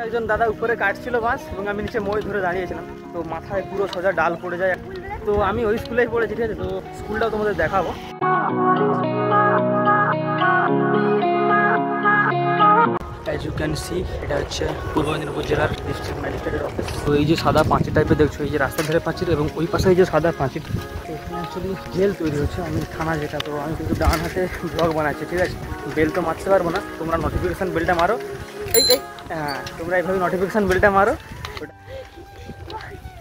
একজন দাদা উপরে কাটছিল বাঁশ এবং আমি নিচে মই ধরে দাঁড়িয়েছিলাম, তো মাথায় পুরো সোজা ডাল পড়ে যায়। তো আমি ওই স্কুলেই পড়েছি, ঠিক আছে, তো স্কুলটাও তোমাদের দেখাবো। As you can see, এটা হচ্ছে পূর্ব মেদিনীপুর জেলার ডিস্ট্রিক্ট ম্যাজিস্ট্রেটের অফিস। তো এই যে সাদা পাঁচিল টাইপের দেখছো, এই যে রাস্তার ধারে পাঁচিল এবং ওই পাশে এই যে সাদা পাঁচিল, এখানে অ্যাকচুয়ালি জেল তৈরি হচ্ছে। আমি থানা যেটা, তো আমি কিন্তু ডান হাতে ব্লগ বানাচ্ছি, ঠিক আছে। বেল তো মারতে পারবো না, তোমরা নোটিফিকেশান বেলটা মারো, এই হ্যাঁ তোমরা এইভাবে নোটিফিকেশান বেলটা মারো।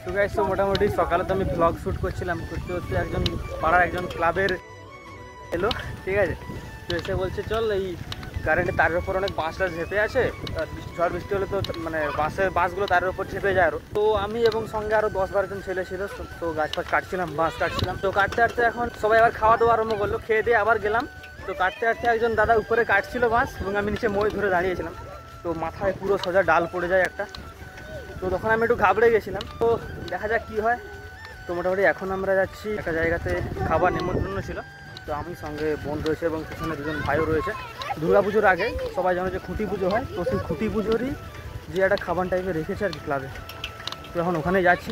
তো গাইস, তো মোটামুটি সকালে তো আমি ব্লগ শ্যুট করছিলাম, করতে করতে একজন পাড়ার একজন ক্লাবের এলো, ঠিক আছে। তো এসে বলছে চল এই কারেন্টের তারের ওপর অনেক বাঁশ টাছ ঝেপে আছে, ঝড় বৃষ্টি হলে তো মানে বাঁশগুলো তারের ওপর ঝেপে যায় আরও। তো আমি এবং সঙ্গে আরও 10-12 জন ছেলে ছিল, তো গাছ ফাছ কাটছিলাম, বাঁশ কাটছিলাম। তো কাটতে কাটতে এখন সবাই আবার খাওয়া দাওয়া আরম্ভ করলো, খেয়ে দিয়ে আবার গেলাম। তো কাটতে কাটতে একজন দাদা উপরে কাটছিল বাঁশ এবং আমি নিচে মই ধরে দাঁড়িয়েছিলাম, তো মাথায় পুরো সোজা ডাল পড়ে যায় একটা। তো তখন আমি একটু ঘাবড়ে গেছিলাম, তো দেখা যাক কী হয়। তো মোটামুটি এখন আমরা যাচ্ছি একটা জায়গাতে, খাবার নিমন্ত্রণ ছিল। তো আমি সঙ্গে বোন রয়েছে এবং পিছনে দুজন ভাইও রয়েছে। দুর্গাপুজোর আগে সবাই জানো যে খুঁটি পুজো হয়, তো সেই খুঁটি পুজোরই যে একটা খাবার টাইপের রেখেছে আর কি ক্লাবে। তো এখন ওখানে যাচ্ছি,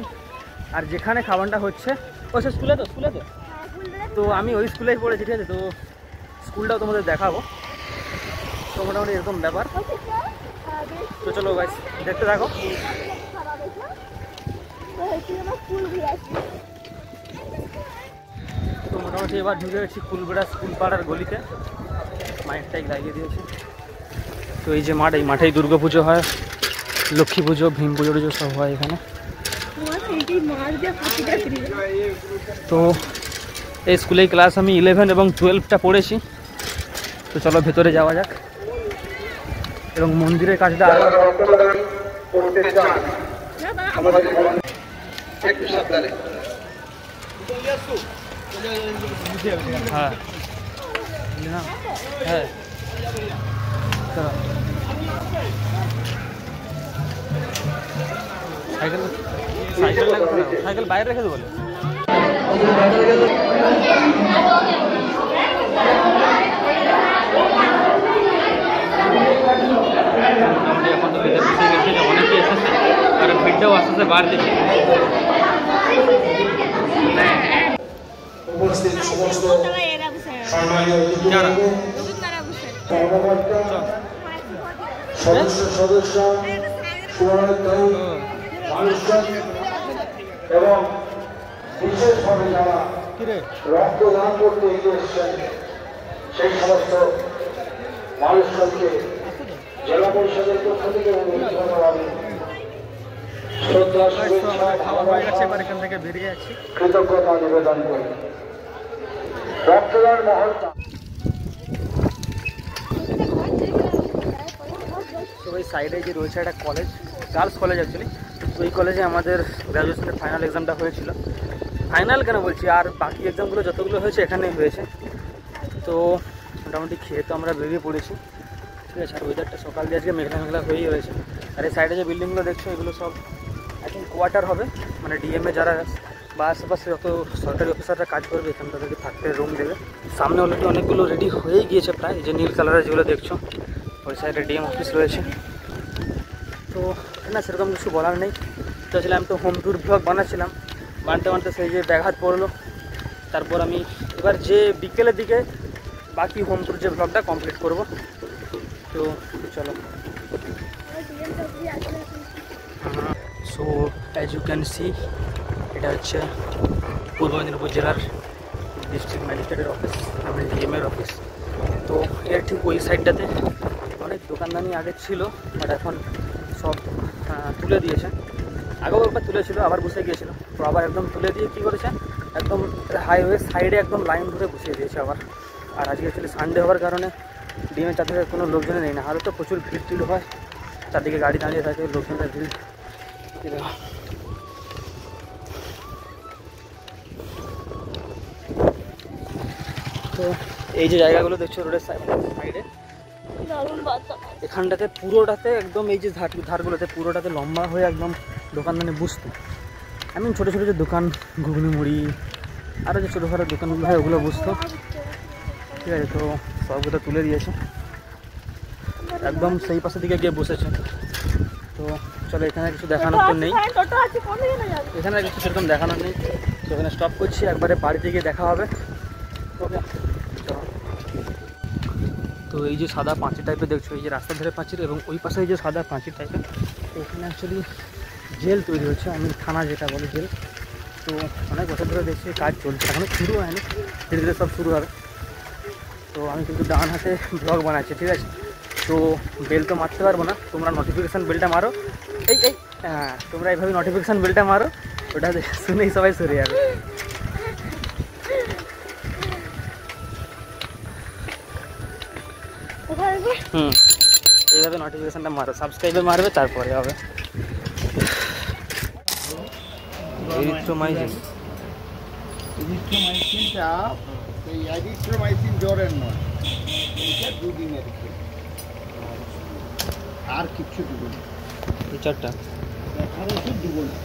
আর যেখানে খাবারটা হচ্ছে ও সে স্কুলে তো আমি ওই স্কুলেই পড়েছি, ঠিক আছে। তো স্কুলটাও তোমাদের দেখাবো। তো মোটামুটি এরকম ব্যাপার। তো চলো গাইস, দেখতে থাকো। তো মোটামুটি এবার ঢুকে গেছি কুলবেড়া স্কুল পাড়ার গলিতে, মাইক টাইক লাগিয়ে দিয়েছে। তো এই যে মাঠ, এই মাঠেই দুর্গা পুজো হয়, লক্ষ্মী পুজো, ভীম পুজো টুজো সব হয় এখানে। তো এই স্কুলেই ক্লাস আমি 11 এবং 12টা পড়েছি। তো চলো ভেতরে যাওয়া যাক এবং মন্দিরের কাজটা হ্যাঁ হ্যাঁ সাইকেল বাইরে রেখে দেবো বলে। এখন তো ভিতরে বসে গেছে, অনেকে এসেছে আর ভিড়টাও আস্তে আস্তে বাড়তেছে। উপস্থিত সমস্ত সদস্য মানুষজন এবং বিশেষভাবে যারা রক্তদান করতে এগিয়ে এসেছেন সেই সমস্ত মানুষজনকে জেলা পরিষদের পক্ষ থেকে শ্রদ্ধা শুভেচ্ছা কৃতজ্ঞতা নিবেদন করি। রক্তদান মহড়া তো ওই সাইডে যে রয়েছে একটা কলেজ, গার্লস কলেজ অ্যাকচুয়ালি। তো এই কলেজে আমাদের গ্র্যাজুয়েশনের ফাইনাল এক্সামটা হয়েছিল। ফাইনাল কেন বলছি, আর বাকি এক্সামগুলো যতগুলো হয়েছে এখানেই হয়েছে। তো মোটামুটি খেয়ে তো আমরা বেরিয়ে পড়েছি, ঠিক আছে। আর ওয়েদারটা সকাল দিয়ে আজকে মেঘলা মেঘলা হয়েই রয়েছে। আর এই সাইডে যে বিল্ডিংগুলো দেখছো এগুলো সব আই থিঙ্ক কোয়ার্টার হবে, মানে ডিএমএ যারা বা আশেপাশে যত সরকারি অফিসাররা কাজ করবে এখানে তাদেরকে থাকতে রুম দেবে। সামনে অলরেডি অনেকগুলো রেডি হয়েই গিয়েছে প্রায়, এই যে নীল কালারের যেগুলো দেখছো, ওই সাইডে ডিএম অফিস রয়েছে। তো না সেরকম কিছু বলার নেই। তো আসলে আমি তো হোম ট্যুর ব্লগ বানাচ্ছিলাম, বানতে বানতে সেই যে ব্যাঘাত পড়লো। তারপর আমি এবার যে বিকেলের দিকে বাকি হোম ট্যুর যে ব্লগটা কমপ্লিট করব। তো চলো। So as you can see, এটা হচ্ছে পূর্ব মেদিনীপুর জেলার ডিস্ট্রিক্ট ম্যাজিস্ট্রেটের অফিস, মানে ডিএমের অফিস। তো এর ঠিক ওই সাইডটাতে অনেক দোকানদানি আগে ছিল, বাট এখন সব তুলে দিয়েছে। আগেও একবার তুলেছিল, আবার বসে গিয়েছিল, তো আবার একদম তুলে দিয়ে কী করেছে, একদম হাইওয়ে সাইডে একদম লাইন ধরে বসিয়ে দিয়েছে আবার। আর আজকে অ্যাকচুয়ালি সানডে হওয়ার কারণে ডিএমের চারদিকে কোনো লোকজনে নেই, না হলে তো প্রচুর ভিড় টিড় হয়, চারদিকে গাড়ি দাঁড়িয়ে থাকে, লোকজনের ভিড়। তো এই যে জায়গাগুলো দেখছো রোডের সাইডে, এখানটাতে পুরোটাতে একদম এই যে ধারগুলোতে পুরোটাতে লম্বা হয়ে একদম দোকানদানি বুঝতো। আমি ছোটো ছোটো যে দোকান, ঘুগনি মুড়ি, আরও যে ছোটোখাটো দোকানগুলো হয় ওগুলো বুঝতো, ঠিক আছে। তো সবগুলো তুলে দিয়েছে, একদম সেই পাশের দিকে গিয়ে বসেছে। তো চলো, এখানে কিছু দেখানোর তো নেই, এখানে কিছু সেরকম দেখানোর নেই। তো এখানে স্টপ করছি, একবারে বাড়িতে গিয়ে দেখা হবে। ওকে, তো এই যে সাদা পাঁচির টাইপের দেখছো, এই যে রাস্তার ধারে পাঁচির, এবং ওই পাশে এই যে সাদা পাঁচির টাইপের, তো এখানে অ্যাকচুয়ালি জেল তৈরি হচ্ছে, আমি থানা যেটা বলে জেল। তো অনেক বছর ধরে দেখছি কাজ চলছে, এখনও শুরু হয়নি, ধীরে ধীরে সব শুরু হবে। তো আমি কিন্তু ডান হাতে ব্লগ বানাচ্ছি, ঠিক আছে। তো বেল তো মারতে পারবো না, তোমরা নোটিফিকেশান বেলটা মারো, এই হ্যাঁ, তোমরা এইভাবে নোটিফিকেশান বেলটা মারো, ওটা শুনেই সবাই সরে যাবে। এইভাবে নোটিফিকেশানটা মারো, সাবস্ক্রাইবে মারবে, তারপরে হবে। এরিথ্রোমাইসিনটা এই এরিথ্রোমাইসিন জ্বরের নয়, এটা দুদিনের খেয়ে, আর কিচ্ছু দিব না। এই চারটা আর ওষুধ দিব না,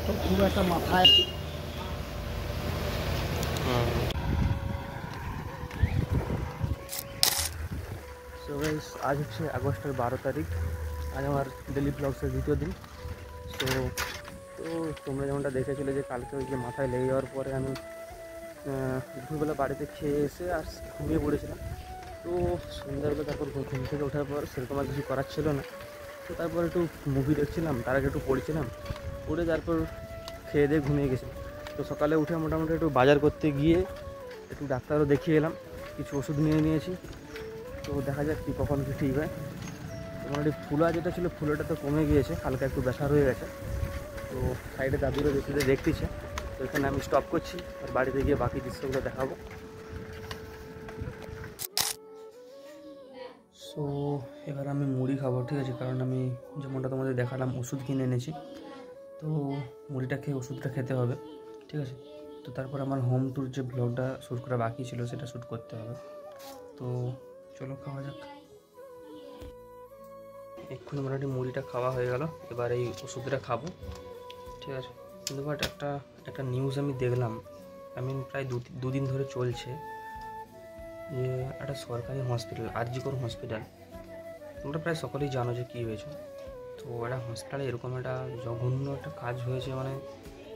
তো খুব একটা মাথায়। সো গাইস, আজ হচ্ছে আগস্টের 12 তারিখ, আজ আমার ডেলি ব্লগসের দ্বিতীয় দিন। তো তোমরা যেমনটা দেখেছিলে যে কালকে ওই যে মাথায় লেগে যাওয়ার পরে আমি দুপুরবেলা বাড়িতে খেয়ে এসে আর ঘুমিয়ে পড়েছিলাম। তো সন্ধ্যাবেলা তারপর ঘুম থেকে ওঠার পর সেরকম আর কিছু করার ছিল না, তো তারপর একটু মুভি দেখছিলাম, তার আগে একটু পড়ছিলাম, পড়ে তারপর খেয়ে দিয়ে ঘুমিয়ে গেছিলাম। তো সকালে উঠে মোটামুটি একটু বাজার করতে গিয়ে একটু ডাক্তারও দেখিয়ে এলাম, কিছু ওষুধ নিয়ে নিয়েছি। তো দেখা যাক কী কখন কি ঠিক হয়। মোটামুটি ফুলা যেটা ছিল ফুলাটা তো কমে গিয়েছে, হালকা একটু ব্যথা রয়ে গেছে। তো সাইডে দাদুরও দেখতেছে। তো এখানে আমি স্টপ করছি, আর বাড়িতে গিয়ে বাকি দৃশ্যগুলো দেখাবো। সো এবার আমি মুড়ি খাবো, ঠিক আছে, কারণ আমি যেমনটা তোমাদের দেখালাম ওষুধ কিনে এনেছি। তো মুড়িটা খেয়ে ওষুধটা খেতে হবে, ঠিক আছে। তো তারপর আমার হোম ট্যুর যে ব্লগটা শ্যুট করা বাকি ছিল সেটা শ্যুট করতে হবে। তো চলো খাওয়া যাক। এক্ষুনি মোটামুটি মুড়িটা খাওয়া হয়ে গেল, এবার এই ওষুধটা খাবো, ঠিক আছে। কিন্তু বাট একটা নিউজ আমি দেখলাম, প্রায় দুদিন ধরে চলছে, যে একটা সরকারি হসপিটাল, আরজিকর হসপিটাল, তোমরা প্রায় সকলেই জানো যে কী হয়েছে। তো একটা হসপিটালে এরকম একটা জঘন্য একটা কাজ হয়েছে, মানে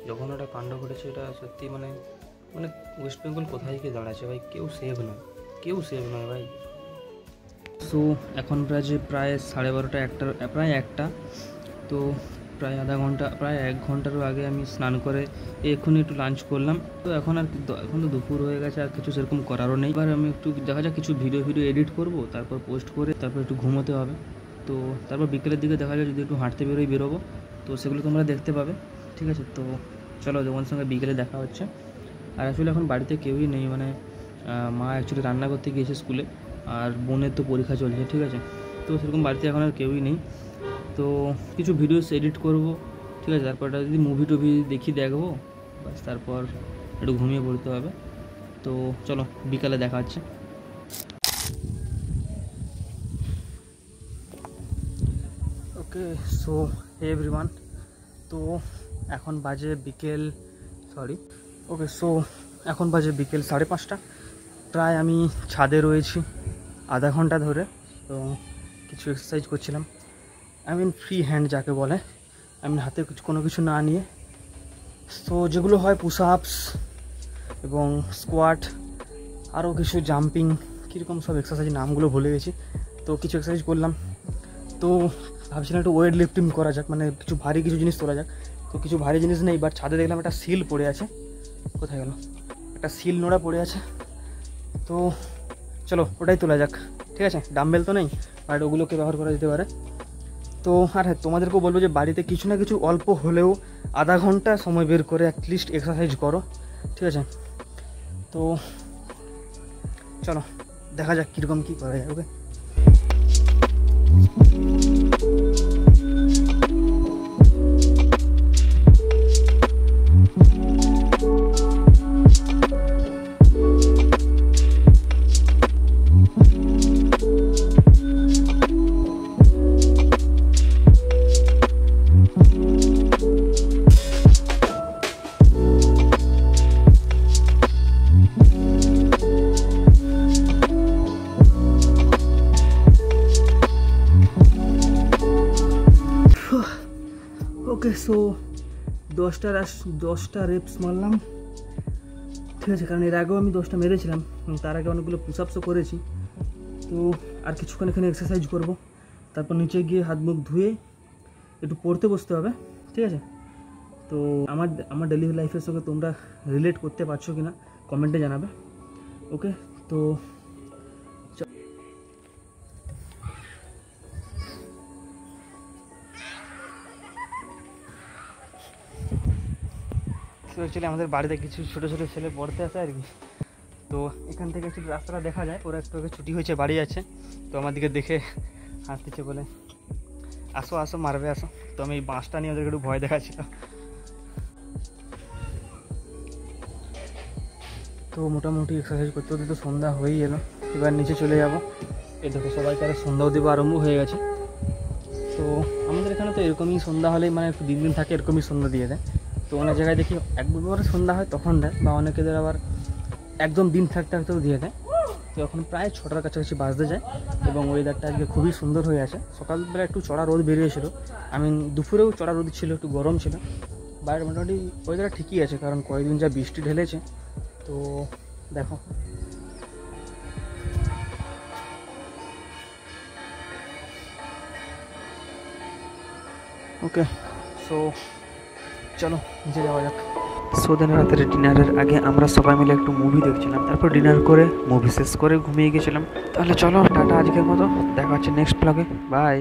জঘন্য একটা কাণ্ড ঘটেছে, এটা সত্যি মানে ওয়েস্ট বেঙ্গল কোথায় গিয়ে দাঁড়াচ্ছে ভাই, কেউ সেভ নয় ভাই। সো এখন প্রায় 12:30 প্রায় একটা, তো প্রায় আধা ঘন্টা, প্রায় 1 ঘন্টারও আগে আমি স্নান করে এক্ষুনি একটু লাঞ্চ করলাম। তো এখন তো দুপুর হয়ে গেছে, আর কিছু সেরকম করারও নেই। এবার আমি একটু দেখা যাক কিছু ভিডিও এডিট করব, তারপর পোস্ট করে তারপর একটু ঘুমোতে হবে। তো তারপর বিকেলের দিকে দেখা যায় যদি একটু হাঁটতে বেরোবো, তো সেগুলো তোমরা দেখতে পাবে, ঠিক আছে। তো চলো, তোমার সঙ্গে বিকেলে দেখা হচ্ছে। আর অ্যাকচুয়ালি এখন বাড়িতে কেউই নেই, মানে মা অ্যাকচুয়ালি রান্না করতে গিয়েছে স্কুলে, আর বোনের তো পরীক্ষা চলছে, ঠিক আছে। তো সেরকম বাড়িতে এখন আর কেউই নেই। তো কিছু ভিডিওস এডিট করব, ঠিক আছে, তারপর যদি মুভি দেখবো, বাস তারপর একটু ঘুমিয়ে পড়তে হবে। তো চলো বিকালে দেখা হচ্ছে। ওকে, সো হে এভরিওয়ান, তো এখন বাজে বিকেল 5:30। প্রায় আমি ছাদে রয়েছি আধা ঘন্টা ধরে, তো কিছু এক্সারসাইজ করছিলাম, ফ্রি হ্যান্ড যাকে বলে, হাতে কোনো কিছু না নিয়ে। তো যেগুলো হয় পুশ আপস এবং স্কোয়াট, আরও কিছু জাম্পিং, কীরকম সব এক্সারসাইজ নামগুলো ভুলে গেছি। তো কিছু এক্সারসাইজ করলাম, তো ভাবছিলাম একটু ওয়েট লিফটিং করা যাক, মানে কিছু জিনিস তোলা যাক। তো কিছু ভারী জিনিস নেই, বাট ছাদে দেখলাম একটা সিল পড়ে আছে, কোথায় গেল, একটা সিল নোড়া পড়ে আছে। তো চলো ওটাই তোলা যাক, ঠিক আছে। ডাম্বেল তো নেই, বাট ওগুলোকে ব্যবহার করা যেতে পারে। তো আর হ্যাঁ, তোমাদেরকেও বলবো যে বাড়িতে কিছু না কিছু অল্প হলেও আধা ঘন্টা সময় বের করে অ্যাটলিস্ট এক্সারসাইজ করো, ঠিক আছে। তো চলো দেখা যাক কীরকম কী করা যায়, ওকে। ওকে, সো 10টা রেপস মারলাম, ঠিক আছে, কারণ এর আগেও আমি 10টা মেরেছিলাম এবং তার আগে অনেকগুলো পুশআপসও করেছি। তো আর কিছুক্ষণ এখানে এক্সারসাইজ করব, তারপর নিচে গিয়ে হাত মুখ ধুয়ে একটু পড়তে বসতে হবে, ঠিক আছে। তো আমার ডেলি লাইফের সঙ্গে তোমরা রিলেট করতে পারছো কি না কমেন্টে জানাবে। ওকে, তো অ্যাকচুয়ালি আমাদের বাড়িতে কিছু ছোটো ছোটো ছেলে পড়তে আসে আর কি। তো এখান থেকে একটু রাস্তাটা দেখা যায়, ওরা একটু ছুটি হয়েছে, বাড়ি আছে, তো আমার দিকে দেখে হাসতেছে, বলে আসো আসো মারবে আসো। তো আমি এই বাঁশটা নিয়ে ওদেরকে একটু ভয় দেখাচ্ছিল। তো মোটামুটি এক্সারসাইজ করতে করতে তো সন্ধ্যা হয়েই এলো, এবার নিচে চলে যাব। এই দেখো সবাইকার সন্ধ্যাও দেবো আরম্ভ হয়ে গেছে। তো আমাদের এখানে তো এরকমই সন্ধ্যা হলেই মানে একটু দিন থাকে এরকমই সন্ধ্যা দিয়ে দেয়। তো অনেক জায়গায় দেখি একবার সন্ধ্যা হয় তখন দেয়, বা অনেকেদের আবার একদম দিন থাকতে থাকতেও দিয়ে দেয়। তো এখন প্রায় 6টার কাছাকাছি বাজতে যায় এবং ওয়েদারটা আজকে খুবই সুন্দর হয়ে আছে। সকালবেলা একটু চড়া রোদ বেরিয়েছিল, দুপুরেও চড়া রোদ ছিল, একটু গরম ছিল, বাইরে মোটামুটি ওয়েদারটা ঠিকই আছে, কারণ কয়েকদিন যা বৃষ্টি ঢেলেছে। তো দেখো ওকে, সো চলো নিচে যাওয়া যাক। সোদিন রাতের ডিনারের আগে আমরা সবাই মিলে একটু মুভি দেখছিলাম, তারপর ডিনার করে মুভি শেষ করে ঘুমিয়ে গেছিলাম। তাহলে চলো টাটা আজকের মতো, দেখা হচ্ছে নেক্সট ব্লগে, বাই।